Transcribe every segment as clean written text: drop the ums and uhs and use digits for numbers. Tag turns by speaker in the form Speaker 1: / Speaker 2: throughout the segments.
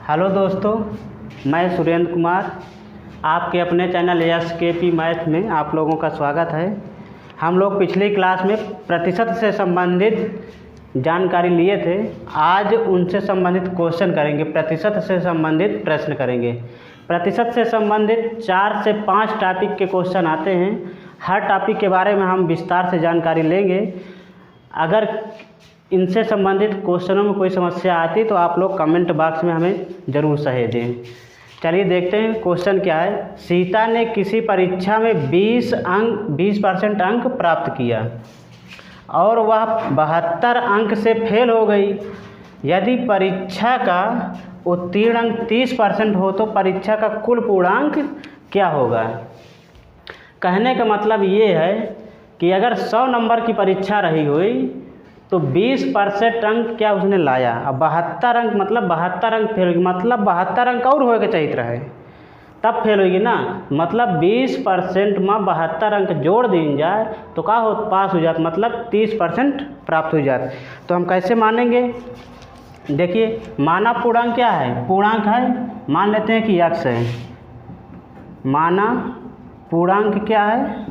Speaker 1: Hello दोस्तों, मैं सुरेंद्र कुमार आपके अपने चैनल SKP मैथ में आप लोगों का स्वागत है। हम लोग पिछली क्लास में प्रतिशत से संबंधित जानकारी लिए थे। आज उनसे संबंधित क्वेश्चन करेंगे, प्रतिशत से संबंधित प्रश्न करेंगे। प्रतिशत से संबंधित 4 से 5 टॉपिक के क्वेश्चन आते हैं। हर टॉपिक के बारे में हम विस्तार से जानकारी लेंगे। अगर इनसे संबंधित क्वेश्चनों में कोई समस्या आती तो आप लोग कमेंट बॉक्स में हमें ज़रूर सहेजें। चलिए देखते हैं क्वेश्चन क्या है। सीता ने किसी परीक्षा में 20% अंक प्राप्त किया और वह 72 अंक से फेल हो गई। यदि परीक्षा का उत्तीर्ण अंक 30% हो तो परीक्षा का कुल पूर्णांक क्या होगा। कहने का मतलब ये है कि अगर 100 नंबर की परीक्षा रही हुई तो 20% अंक क्या उसने लाया। अब 72 अंक मतलब 72 अंक फेल होगी, मतलब 72 अंक और होएगा चाहिए रहे तब फेल होगी ना। मतलब 20% में 72 अंक जोड़ दी जाए तो क्या हो, पास हो जाता, मतलब 30% प्राप्त हो जाता। तो हम कैसे मानेंगे, देखिए माना पूर्णांक क्या है, पूर्णांक है, मान लेते हैं कि x है। माना पूर्णांक क्या है,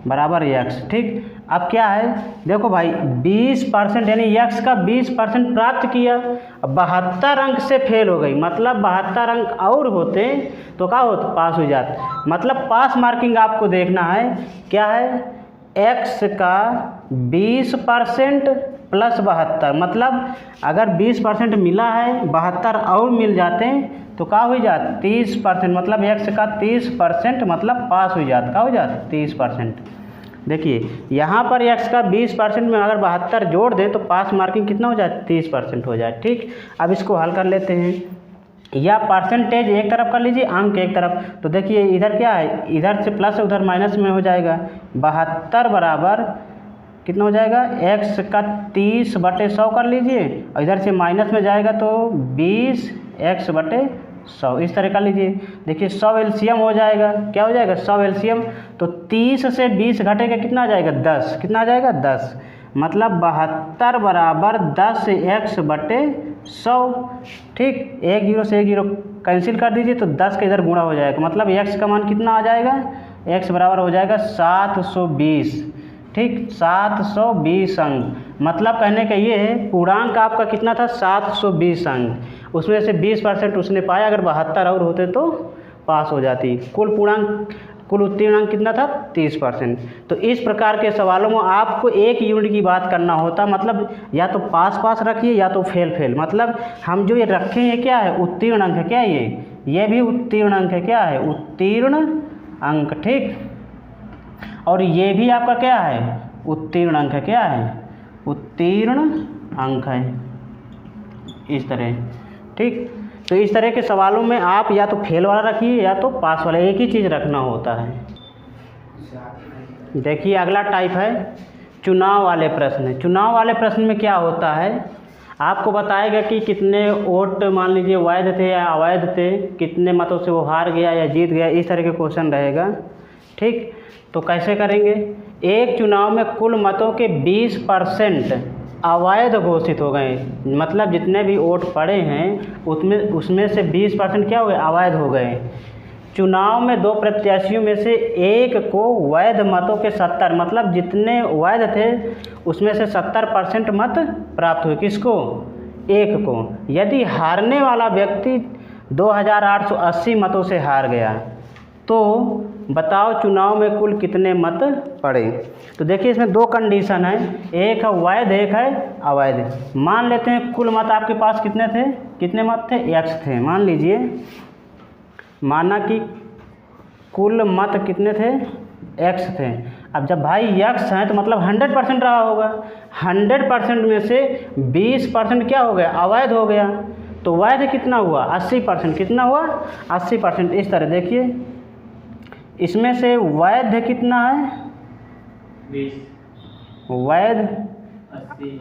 Speaker 1: बराबर x। ठीक, अब क्या है, देखो भाई 20% यानी x का 20% प्राप्त किया, अब 72 अंक से फेल हो गई, मतलब 72 अंक और होते तो क्या होता, पास हो जाता। मतलब पास मार्किंग आपको देखना है क्या है, x का 20% प्लस 72, मतलब अगर 20% मिला है 72 और मिल जाते हैं तो क्या हो जाता 30%, मतलब x का 30% मतलब पास हो जाता, क्या हो जाता 30%। देखिए यहाँ पर x का 20% में अगर 72 जोड़ दें तो पास मार्किंग कितना हो जाए, 30% हो जाए। ठीक, अब इसको हल कर लेते हैं। या परसेंटेज एक तरफ कर लीजिए, अंक एक तरफ। तो देखिए इधर क्या है, इधर से प्लस उधर माइनस में हो जाएगा। 72 बराबर कितना हो जाएगा, x का 30/100 कर लीजिए, और इधर से माइनस में जाएगा तो 20x/100 इस तरह कर लीजिए। देखिए 100 एलसीएम हो जाएगा, क्या हो जाएगा 100 एलसीएम, तो 30 से 20 घटेगा कितना आ जाएगा 10, कितना आ जाएगा 10, मतलब 72 बराबर 10x/100। ठीक, 1 0 से 1 0 कैंसिल कर दीजिए तो 10 के इधर गुणा हो जाएगा, मतलब x का मान कितना आ जाएगा, x बराबर हो जाएगा 720। ठीक, 720 अंक। मतलब कहने का ये है पूर्णांक आपका कितना था, 720 अंक, उसमें से 20% उसने पाया। अगर 72 और होते तो पास हो जाती। कुल पूर्णांक, कुल उत्तीर्ण अंक कितना था, 30%। तो इस प्रकार के सवालों में आपको एक यूनिट की बात करना होता, मतलब या तो पास पास रखिए या तो फेल फेल। मतलब हम जो ये रखे हैं क्या है, उत्तीर्ण अंक है। क्या ये भी उत्तीर्ण अंक है, क्या है उत्तीर्ण अंक। ठीक, और ये भी आपका क्या है, उत्तीर्ण अंक है, क्या है उत्तीर्ण अंक है, इस तरह। ठीक, तो इस तरह के सवालों में आप या तो फेल वाला रखिए या तो पास वाला, एक ही चीज़ रखना होता है। देखिए अगला टाइप है चुनाव वाले प्रश्न। चुनाव वाले प्रश्न में क्या होता है, आपको बताएगा कि कितने वोट मान लीजिए वैध थे या अवैध थे, कितने मतों से वो हार गया या जीत गया, इस तरह के क्वेश्चन रहेगा। ठीक, तो कैसे करेंगे, एक चुनाव में कुल मतों के 20% अवैध घोषित हो गए, मतलब जितने भी वोट पड़े हैं उसमें से 20% क्या हो गए, अवैध हो गए। चुनाव में 2 प्रत्याशियों में से एक को वैध मतों के 70, मतलब जितने वैध थे उसमें से 70% मत प्राप्त हुए, किसको, एक को। यदि हारने वाला व्यक्ति 2880 मतों से हार गया तो बताओ चुनाव में कुल कितने मत पड़े। तो देखिए इसमें 2 कंडीशन है, एक है वैध, एक है अवैध। मान लेते हैं कुल मत आपके पास कितने थे, कितने मत थे, x थे। मान लीजिए, माना कि कुल मत कितने थे, x थे। अब जब भाई x है तो मतलब 100% रहा होगा, 100% में से 20% क्या हो गया, अवैध हो गया। तो वैध कितना हुआ, 80%, कितना हुआ 80%। इस तरह देखिए इसमें से वैध कितना है,
Speaker 2: 20,
Speaker 1: वैध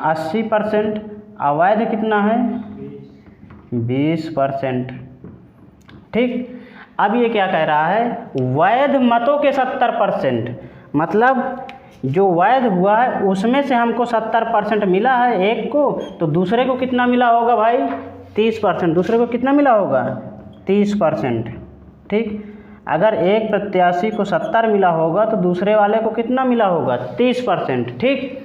Speaker 1: 80%, अवैध कितना है 20%। ठीक, अब ये क्या कह रहा है, वैध मतों के 70%, मतलब जो वैध हुआ है उसमें से हमको 70% मिला है एक को, तो दूसरे को कितना मिला होगा भाई 30%, दूसरे को कितना मिला होगा 30%। ठीक, अगर एक प्रत्याशी को 70 मिला होगा तो दूसरे वाले को कितना मिला होगा 30%। ठीक,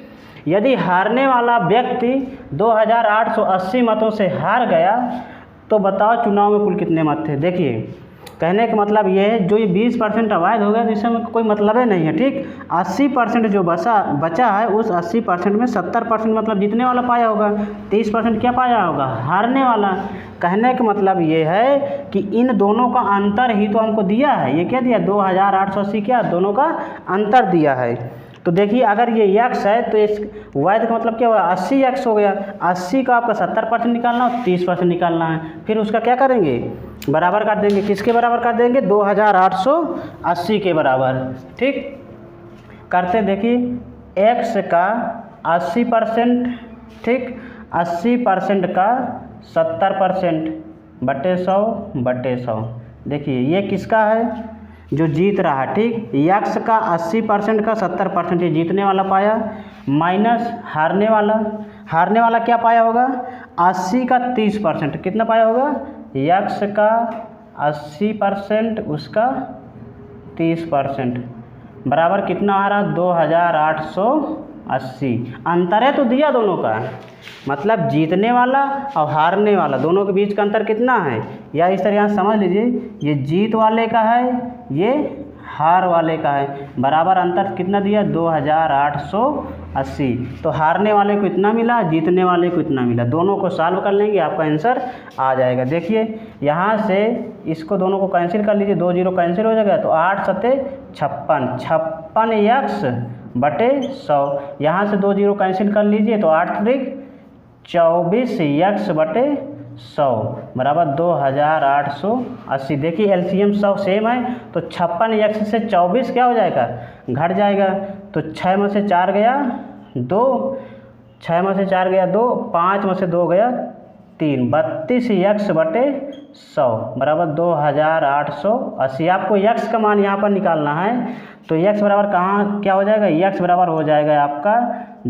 Speaker 1: यदि हारने वाला व्यक्ति 2880 मतों से हार गया तो बताओ चुनाव में कुल कितने मत थे। देखिए कहने का मतलब ये है, जो ये 20% अवैध हो गया तो इसमें कोई मतलब ही नहीं है। ठीक, 80% जो बचा है उस 80% में 70% मतलब जीतने वाला पाया होगा, 30% क्या पाया होगा हारने वाला। कहने का मतलब ये है कि इन दोनों का अंतर ही तो हमको दिया है। ये क्या दिया 2880, क्या दोनों का अंतर दिया है। तो देखिए अगर ये x है तो इस y का मतलब क्या हुआ 80x हो गया। 80 का आपका 70% निकालना और 30% निकालना है, फिर उसका क्या करेंगे बराबर कर देंगे। किसके बराबर कर देंगे 2880 के बराबर। ठीक, करते देखिए x का 80%, ठीक 80% का 70% बटे 100। देखिए ये किसका है जो जीत रहा है। ठीक, यक्स का 80% का 70% ये जीतने वाला पाया, माइनस हारने वाला क्या पाया होगा 80 का 30%, कितना पाया होगा यक्स का 80% उसका 30%, बराबर कितना आ रहा 2880। अंतर है तो दिया दोनों का, मतलब जीतने वाला और हारने वाला दोनों के बीच का अंतर कितना है, या इस तरह यहाँ समझ लीजिए ये जीत वाले का है ये हार वाले का है, बराबर अंतर कितना दिया 2880। तो हारने वाले को इतना मिला, जीतने वाले को इतना मिला। दोनों को सॉल्व कर लेंगे आपका आंसर आ जाएगा। देखिए यहाँ से इसको दोनों को कैंसिल कर लीजिए, 2 0 कैंसिल हो जाएगा तो 8 7 56 x बटे 100। यहाँ से 2 0 कैंसिल कर लीजिए तो 8 3 24 x बटे 100 बराबर 2880। देखिए एलसीएम 100 सेम है तो 56x से 24 क्या हो जाएगा घट जाएगा, तो 6 में से 4 गया 2, 6 में से 4 गया 2, 5 में से 2 गया 3, 32x बटे 100 बराबर 2880। आपको x का मान यहाँ पर निकालना है तो x बराबर कहाँ क्या हो जाएगा, x बराबर हो जाएगा आपका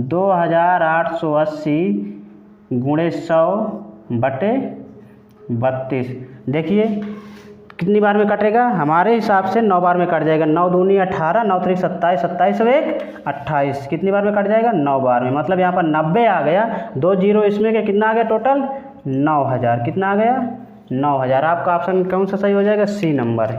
Speaker 1: 2880 गुणे 100 बटे 32। देखिए कितनी बार में कटेगा, हमारे हिसाब से 9 बार में कट जाएगा। 9 दूनी 18, 9 3 27, 27 और 1 28, कितनी बार में कट जाएगा 9 बार में। मतलब यहाँ पर 90 आ गया, 2 0 इसमें के कितना आ गया टोटल 9000, कितना आ गया 9000। आपका ऑप्शन कौन सा सही हो जाएगा, सी नंबर,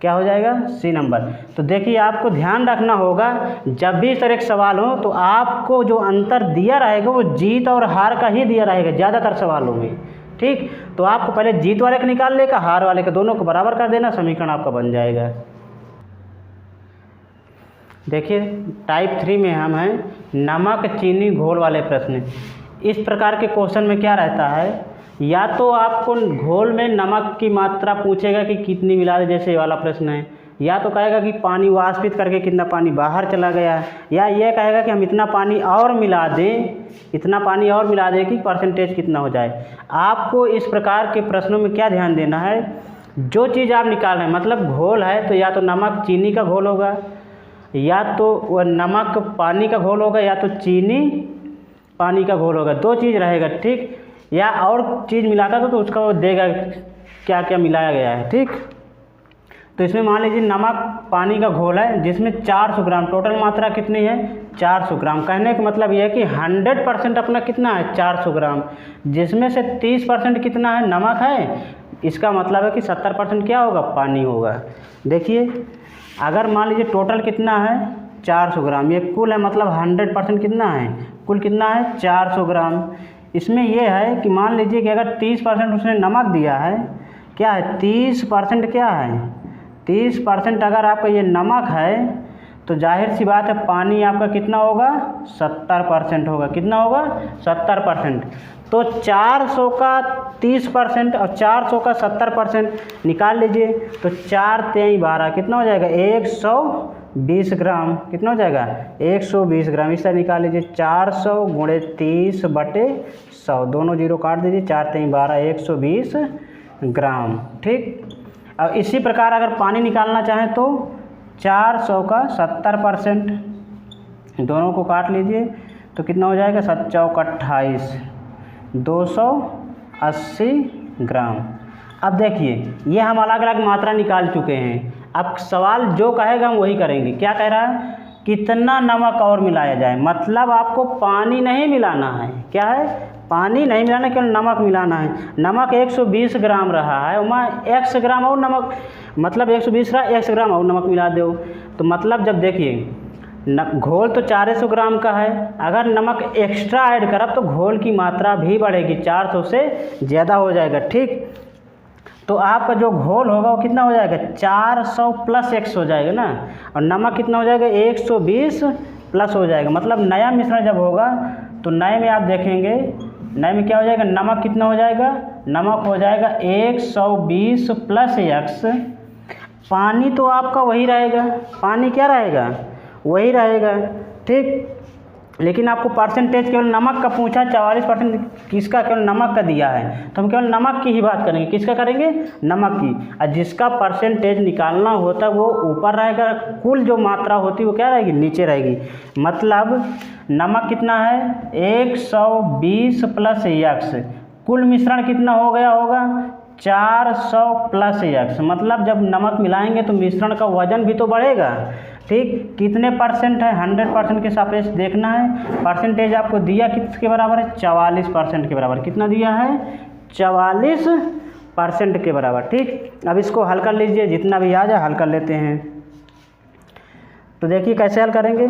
Speaker 1: क्या हो जाएगा सी नंबर। तो देखिए आपको ध्यान रखना होगा जब भी इस तरह के सवाल हो तो आपको जो अंतर दिया रहेगा वो जीत और हार का ही दिया रहेगा ज़्यादातर सवालों में। ठीक, तो आपको पहले जीत वाले का निकाल लेगा, हार वाले का, दोनों को बराबर कर देना, समीकरण आपका बन जाएगा। देखिए टाइप 3 में हम हैं नमक चीनी घोल वाले प्रश्न। इस प्रकार के क्वेश्चन में क्या रहता है, या तो आपको घोल में नमक की मात्रा पूछेगा कि कितनी मिला दे, जैसे ये वाला प्रश्न है, या तो कहेगा कि पानी वाष्पित करके कितना पानी बाहर चला गया, या ये कहेगा कि हम इतना पानी और मिला दें, इतना पानी और मिला दें कि परसेंटेज कितना हो जाए। आपको इस प्रकार के प्रश्नों में क्या ध्यान देना है, जो चीज़ आप निकाल रहे हैं मतलब घोल है तो या तो नमक चीनी का घोल होगा, या तो वह नमक पानी का घोल होगा, या तो चीनी पानी का घोल होगा, 2 चीज़ रहेगा। ठीक, या और चीज़ मिलाता तो उसका वो देगा क्या क्या मिलाया गया है। ठीक, तो इसमें मान लीजिए नमक पानी का घोल है जिसमें 400 ग्राम, टोटल मात्रा कितनी है 400 ग्राम। कहने का मतलब यह है कि 100% अपना कितना है 400 ग्राम, जिसमें से 30% कितना है नमक है, इसका मतलब है कि 70% क्या होगा पानी होगा। देखिए अगर मान लीजिए टोटल कितना है 400 ग्राम, ये कुल है मतलब 100% कितना है, कुल कितना है 400 ग्राम। इसमें यह है कि मान लीजिए कि अगर 30% उसने नमक दिया है, क्या है 30% क्या है 30% अगर आपका ये नमक है तो जाहिर सी बात है पानी आपका कितना होगा 70% होगा, कितना होगा 70%। तो 400 का 30% और 400 का 70% निकाल लीजिए तो 4 3 12 कितना हो जाएगा 120 ग्राम, कितना हो जाएगा 120 ग्राम। इस तरह निकाल लीजिए 400 गुणे 30 बटे 100, दोनों जीरो काट दीजिए, 4 3 12 120 ग्राम। ठीक, अब इसी प्रकार अगर पानी निकालना चाहें तो 400 का 70%, दोनों को काट लीजिए तो कितना हो जाएगा 7 चौक 28, 80 ग्राम। अब देखिए ये हम अलग अलग मात्रा निकाल चुके हैं। अब सवाल जो कहेगा हम वही करेंगे। क्या कह रहा है, कितना नमक और मिलाया जाए, मतलब आपको पानी नहीं मिलाना है। क्या है, पानी नहीं मिलाना, केवल नमक मिलाना है। नमक 120 ग्राम रहा है, वहाँ x ग्राम और नमक, मतलब 120 रहा, x ग्राम और नमक मिला दो। तो मतलब जब देखिए घोल तो 400 ग्राम का है, अगर नमक एक्स्ट्रा ऐड करब तो घोल की मात्रा भी बढ़ेगी, 400 से ज़्यादा हो जाएगा। ठीक, तो आपका जो घोल होगा वो कितना हो जाएगा, 400 प्लस x हो जाएगा ना, और नमक कितना हो जाएगा, 120 प्लस हो जाएगा। मतलब नया मिश्रण जब होगा तो नए में आप देखेंगे, नए में क्या हो जाएगा, नमक कितना हो जाएगा, नमक हो जाएगा 120 प्लस x। पानी तो आपका वही रहेगा, पानी क्या रहेगा, वही रहेगा। ठीक, लेकिन आपको परसेंटेज केवल नमक का पूछा, 44% किसका, केवल नमक का दिया है, तो हम केवल नमक की ही बात करेंगे। किसका करेंगे, नमक की। और जिसका परसेंटेज निकालना होता है वो ऊपर रहेगा, कुल जो मात्रा होती है वो क्या रहेगी, नीचे रहेगी। मतलब नमक कितना है, 120 प्लस x, कुल मिश्रण कितना हो गया होगा, 400 प्लस x। मतलब जब नमक मिलाएंगे तो मिश्रण का वजन भी तो बढ़ेगा। ठीक, कितने परसेंट है, 100% के सापेक्ष देखना है। परसेंटेज आपको दिया किसके बराबर है, 44% के बराबर। कितना दिया है, 44% के बराबर। ठीक, अब इसको हल कर लीजिए, जितना भी आ जाए हल कर लेते हैं। तो देखिए कैसे हल करेंगे,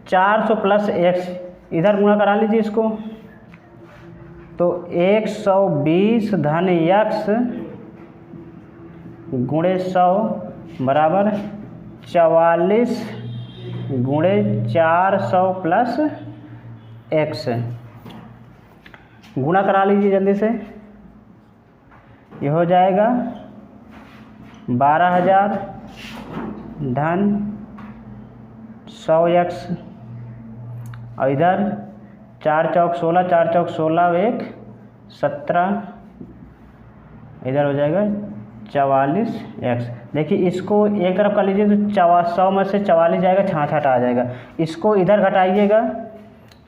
Speaker 1: 400 प्लस x इधर गुणा करा लीजिए इसको, तो 120 धन x गुणे 100 बराबर 44 गुणे 400 प्लस x। गुणा करा लीजिए जल्दी से, ये हो जाएगा 12,000 धन 100x, और इधर 4 चौक 16, 4 चौक 16, 1 17, इधर हो जाएगा 44x। देखिए इसको एक तरफ कर लीजिए तो 100 में से 44 जाएगा, 66 आ जाएगा। इसको इधर घटाइएगा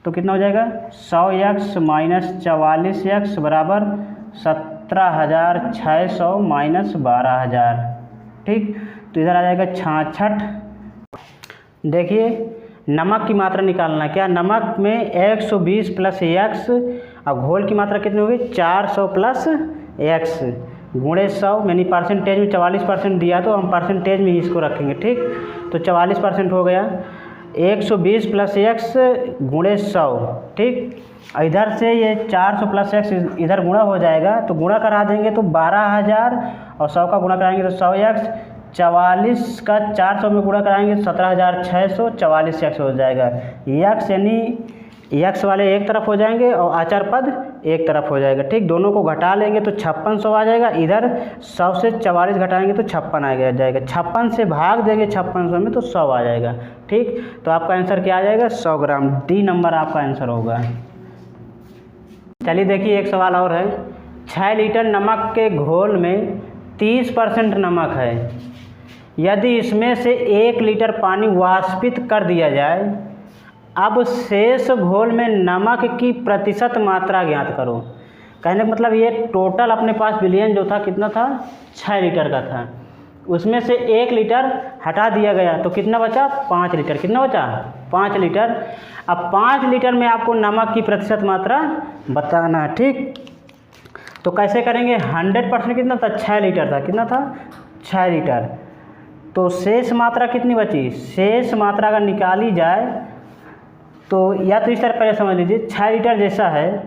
Speaker 1: तो कितना हो जाएगा, 100x माइनस 44x बराबर 17,600 माइनस 12,000। ठीक, तो इधर आ जाएगा 66। देखिए नमक की मात्रा निकालना, क्या नमक में 120 प्लस x और घोल की मात्रा कितनी होगी, 400 प्लस x गुणे 100, यानी परसेंटेज में 44% दिया तो हम परसेंटेज में ही इसको रखेंगे। ठीक, तो 44% हो गया, 120 प्लस x गुणे 100। ठीक, इधर से ये 400 प्लस x इधर गुणा हो जाएगा, तो गुणा करा देंगे तो 12,000 और 100 का गुणा कराएंगे तो 100x, 44 का 400 में गुणा कराएंगे तो 17,600, 44x हो जाएगा। x यानी x वाले एक तरफ हो जाएंगे और आचार पद एक तरफ हो जाएगा। ठीक, दोनों को घटा लेंगे तो 5600 आ जाएगा। इधर 100 से 44 घटाएंगे तो 56 आ जाएगा। 56 से भाग देंगे 5600 में तो 100 आ जाएगा। ठीक, तो आपका आंसर क्या आ जाएगा, 100 ग्राम। डी नंबर आपका आंसर होगा। चलिए देखिए एक सवाल और है, 6 लीटर नमक के घोल में 30% नमक है, यदि इसमें से 1 लीटर पानी वाष्पित कर दिया जाए, अब शेष घोल में नमक की प्रतिशत मात्रा ज्ञात करो। कहने का मतलब ये टोटल अपने पास विलयन जो था कितना था, 6 लीटर का था, उसमें से 1 लीटर हटा दिया गया तो कितना बचा, 5 लीटर। कितना बचा, 5 लीटर। अब 5 लीटर में आपको नमक की प्रतिशत मात्रा बताना है। ठीक, तो कैसे करेंगे, 100% कितना था, 6 लीटर था। कितना था, 6 लीटर। तो शेष मात्रा कितनी बची, शेष मात्रा अगर निकाली जाए तो या तो इस तरह पहले समझ लीजिए, 6 लीटर जैसा है,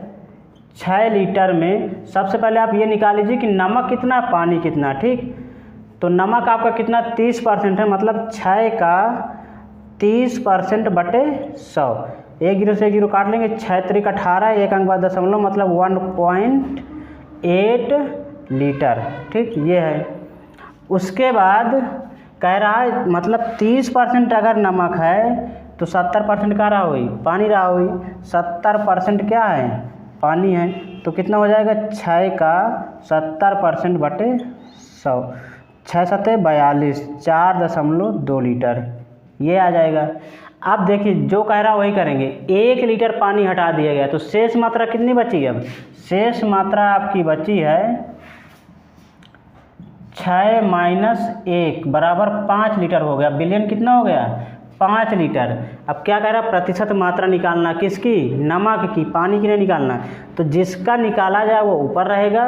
Speaker 1: 6 लीटर में सबसे पहले आप ये निकाल लीजिए कि नमक कितना, पानी कितना। ठीक, तो नमक आपका कितना, 30% है, मतलब 6 का 30% बटे 100। 1 0 से 1 0 काट लेंगे, 6 3 18, 1 अंक बाद दशमलव, मतलब 1.8 लीटर। ठीक, ये है। उसके बाद कह रहा है मतलब 30% अगर नमक है तो 70% क्या रहा हुई, पानी रहा हुई। 70% क्या है, पानी है। तो कितना हो जाएगा, 6 का 70% बटे 100, 6 7 42, 4.2 लीटर ये आ जाएगा। अब देखिए जो कह रहा वही करेंगे। 1 लीटर पानी हटा दिया गया तो शेष मात्रा कितनी बची? अब शेष मात्रा आपकी बची है 6 - 1 बराबर 5 लीटर हो गया। बिलियन कितना हो गया? 5 लीटर। अब क्या कह रहा है? प्रतिशत मात्रा निकालना किसकी? नमक की, पानी की नहीं निकालना। तो जिसका निकाला जाए वो ऊपर रहेगा,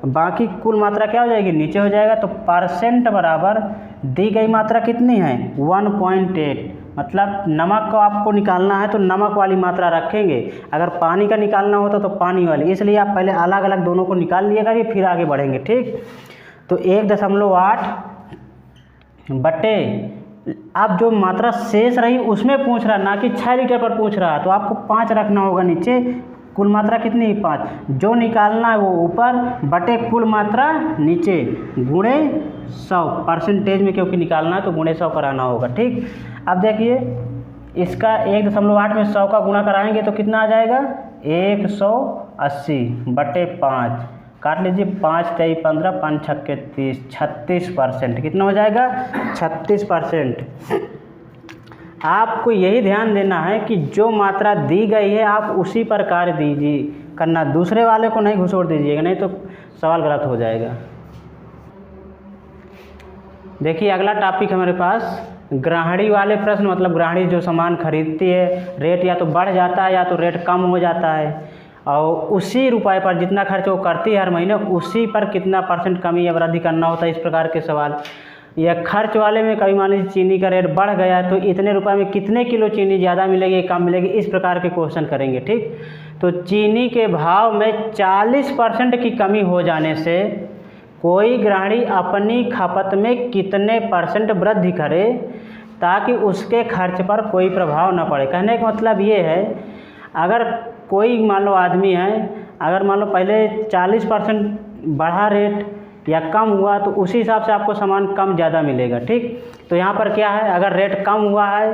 Speaker 1: बाकी कुल मात्रा क्या हो जाएगी? नीचे हो जाएगा। तो परसेंट बराबर दी गई मात्रा कितनी है? 1.8। मतलब नमक को आपको निकालना है तो नमक वाली मात्रा रखेंगे, अगर पानी का निकालना होता तो पानी वाली। इसलिए आप पहले अलग अलग दोनों को निकाल लिएगा, ये फिर आगे बढ़ेंगे। ठीक, तो 1.8 बटे, अब जो मात्रा शेष रही उसमें पूछ रहा, ना कि 6 लीटर पर पूछ रहा, तो आपको 5 रखना होगा नीचे। कुल मात्रा कितनी है? 5। जो निकालना है वो ऊपर बटे कुल मात्रा नीचे गुणे 100। परसेंटेज में क्योंकि निकालना है तो गुणे 100 कराना होगा। ठीक, अब देखिए इसका 1.8 में 100 का गुणा कराएंगे तो कितना आ जाएगा? 180 बटे 5। काट लीजिए, 5 × 3 = 15, 5 × 6 = 30, 36%। कितना हो जाएगा? 36%। आपको यही ध्यान देना है कि जो मात्रा दी गई है आप उसी पर कार्य दीजिए करना, दूसरे वाले को नहीं घुसोड़ दीजिएगा, नहीं तो सवाल गलत हो जाएगा। देखिए अगला टॉपिक हमारे पास ग्राहड़ी वाले प्रश्न, मतलब ग्राहड़ी जो सामान खरीदती है, रेट या तो बढ़ जाता है या तो रेट कम हो जाता है, और उसी रुपए पर जितना खर्च वो करती है हर महीने, उसी पर कितना % कमी या वृद्धि करना होता है। इस प्रकार के सवाल। या खर्च वाले में कभी मान लीजिए चीनी का रेट बढ़ गया तो इतने रुपए में कितने किलो चीनी ज़्यादा मिलेगी कम मिलेगी, इस प्रकार के क्वेश्चन करेंगे। ठीक, तो चीनी के भाव में 40% की कमी हो जाने से कोई गृहिणी अपनी खपत में कितने % वृद्धि करे ताकि उसके खर्च पर कोई प्रभाव न पड़े। कहने का मतलब ये है, अगर कोई मान लो आदमी है, अगर मान लो पहले 40% बढ़ा रेट या कम हुआ तो उसी हिसाब से आपको सामान कम ज़्यादा मिलेगा। ठीक, तो यहाँ पर क्या है, अगर रेट कम हुआ है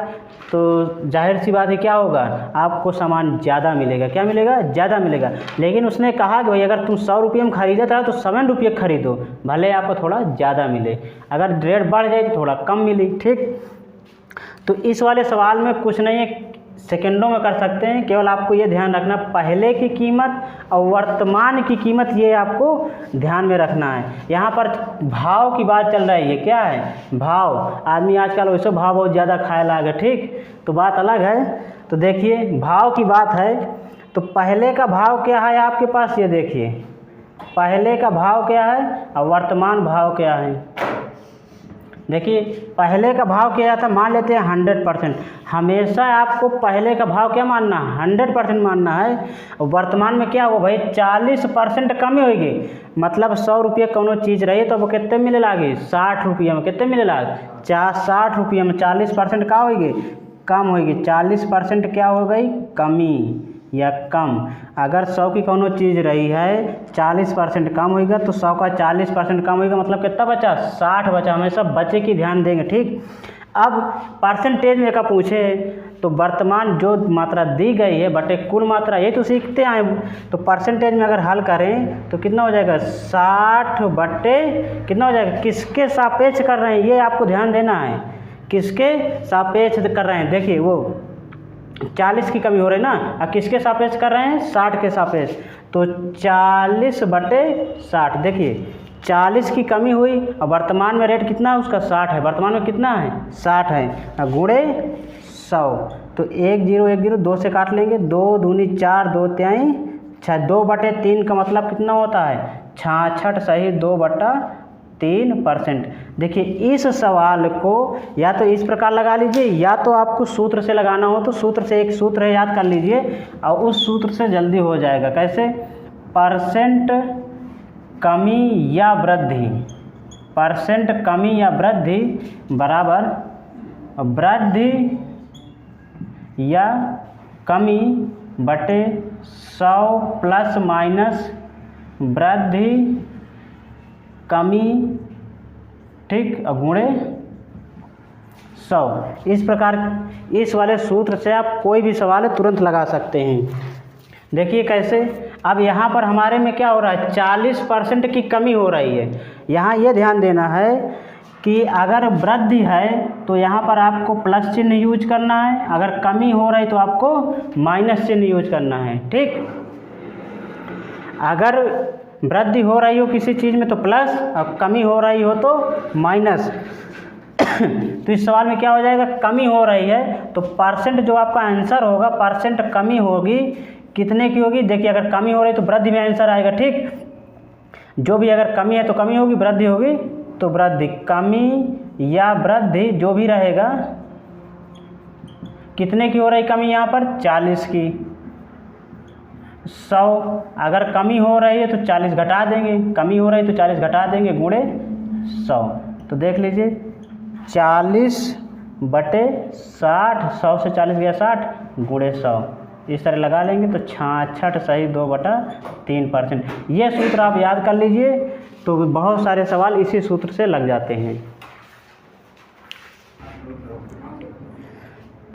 Speaker 1: तो जाहिर सी बात है क्या होगा, आपको सामान ज़्यादा मिलेगा। क्या मिलेगा? ज़्यादा मिलेगा। लेकिन उसने कहा कि भाई अगर तुम 100 रुपये में खरीदा था तो 7 रुपये खरीदो, भले आपको थोड़ा ज़्यादा मिले, अगर रेट बढ़ जाए तो थोड़ा कम मिली। ठीक, तो इस वाले सवाल में कुछ नहीं है, सेकंडों में कर सकते हैं। केवल आपको ये ध्यान रखना, पहले की कीमत और वर्तमान की कीमत ये आपको ध्यान में रखना है। यहाँ पर भाव की बात चल रही है। क्या है? भाव। आदमी आजकल वैसे भाव बहुत ज़्यादा खाए लगा। ठीक, तो बात अलग है। तो देखिए भाव की बात है तो पहले का भाव क्या है आपके पास, ये देखिए पहले का भाव क्या है और वर्तमान भाव क्या है। देखिए पहले का भाव क्या था, मान लेते हैं 100%। हमेशा आपको पहले का भाव क्या मानना है? 100% मानना है। और वर्तमान में क्या हो भाई, 40% कमी होगी। मतलब 100 रुपये कोनो चीज़ रही तो वो कितने मिले लागे? 60 रुपये में। कितने मिले लागे? 60 रुपये में 40% क्या होगी? कम होगी। 40% क्या हो गई? कमी या कम। अगर 100 की कोनो चीज़ रही है 40% कम होगा तो 100 का 40% कम होगा, मतलब कितना बचा? 60 बचा। हमेशा बचे की ध्यान देंगे। ठीक, अब परसेंटेज में का पूछे तो वर्तमान जो मात्रा दी गई है बटे कुल मात्रा, ये तो सीखते आए। तो परसेंटेज में अगर हल करें तो कितना हो जाएगा? 60 बटे कितना हो जाएगा? किसके सापेक्ष कर रहे हैं ये आपको ध्यान देना है, किसके सापेक्ष कर रहे हैं। देखिए वो 40 की कमी हो रही है ना, अब किसके सापेक्ष कर रहे हैं? 60 के सापेक्ष। तो 40 बटे 60। देखिए 40 की कमी हुई और वर्तमान में रेट कितना है उसका? 60 है। वर्तमान में कितना है? 60 है। गुणे 100 तो 10 10 2 से काट लेंगे। 2 दूनी 4, 2 तिहाई 6। 2 बटे 3 का मतलब कितना होता है? 66 सही 2/3%। देखिए इस सवाल को या तो इस प्रकार लगा लीजिए या तो आपको सूत्र से लगाना हो तो सूत्र से, एक सूत्र है याद कर लीजिए और उस सूत्र से जल्दी हो जाएगा। कैसे? परसेंट कमी या वृद्धि, परसेंट कमी या वृद्धि बराबर वृद्धि या कमी बटे 100 प्लस माइनस वृद्धि कमी, ठीक, गुणे 100। इस प्रकार इस वाले सूत्र से आप कोई भी सवाल तुरंत लगा सकते हैं। देखिए कैसे। अब यहाँ पर हमारे में क्या हो रहा है? 40% की कमी हो रही है। यहाँ ये ध्यान देना है कि अगर वृद्धि है तो यहाँ पर आपको प्लस चिन्ह यूज करना है, अगर कमी हो रही तो आपको माइनस चिन्ह यूज करना है। ठीक, अगर वृद्धि हो रही हो किसी चीज़ में तो प्लस और कमी हो रही हो तो माइनस। तो इस सवाल में क्या हो जाएगा, कमी हो रही है तो परसेंट जो आपका आंसर होगा, परसेंट कमी होगी कितने की होगी, देखिए अगर कमी हो रही तो वृद्धि में आंसर आएगा। ठीक, जो भी अगर कमी है तो कमी होगी, वृद्धि होगी तो वृद्धि, कमी या वृद्धि जो भी रहेगा, कितने की हो रही कमी यहाँ पर 40 की, 100, अगर कमी हो रही है तो 40 घटा देंगे, कमी हो रही है तो 40 घटा देंगे गुणे 100। तो देख लीजिए 40/60, 100 से 40 गया 60 गुणे 100, इस तरह लगा लेंगे तो 66 सही 2/3%। ये सूत्र आप याद कर लीजिए, तो बहुत सारे सवाल इसी सूत्र से लग जाते हैं।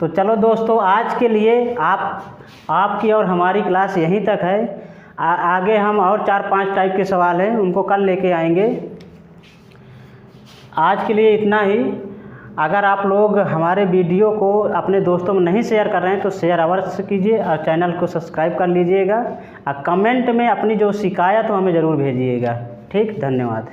Speaker 1: तो चलो दोस्तों, आज के लिए आपकी और हमारी क्लास यहीं तक है। आगे हम और 4-5 टाइप के सवाल हैं, उनको कल लेके आएंगे। आज के लिए इतना ही। अगर आप लोग हमारे वीडियो को अपने दोस्तों में नहीं शेयर कर रहे हैं तो शेयर अवश्य कीजिए और चैनल को सब्सक्राइब कर लीजिएगा और कमेंट में अपनी जो शिकायत हो हमें ज़रूर भेजिएगा। ठीक, धन्यवाद।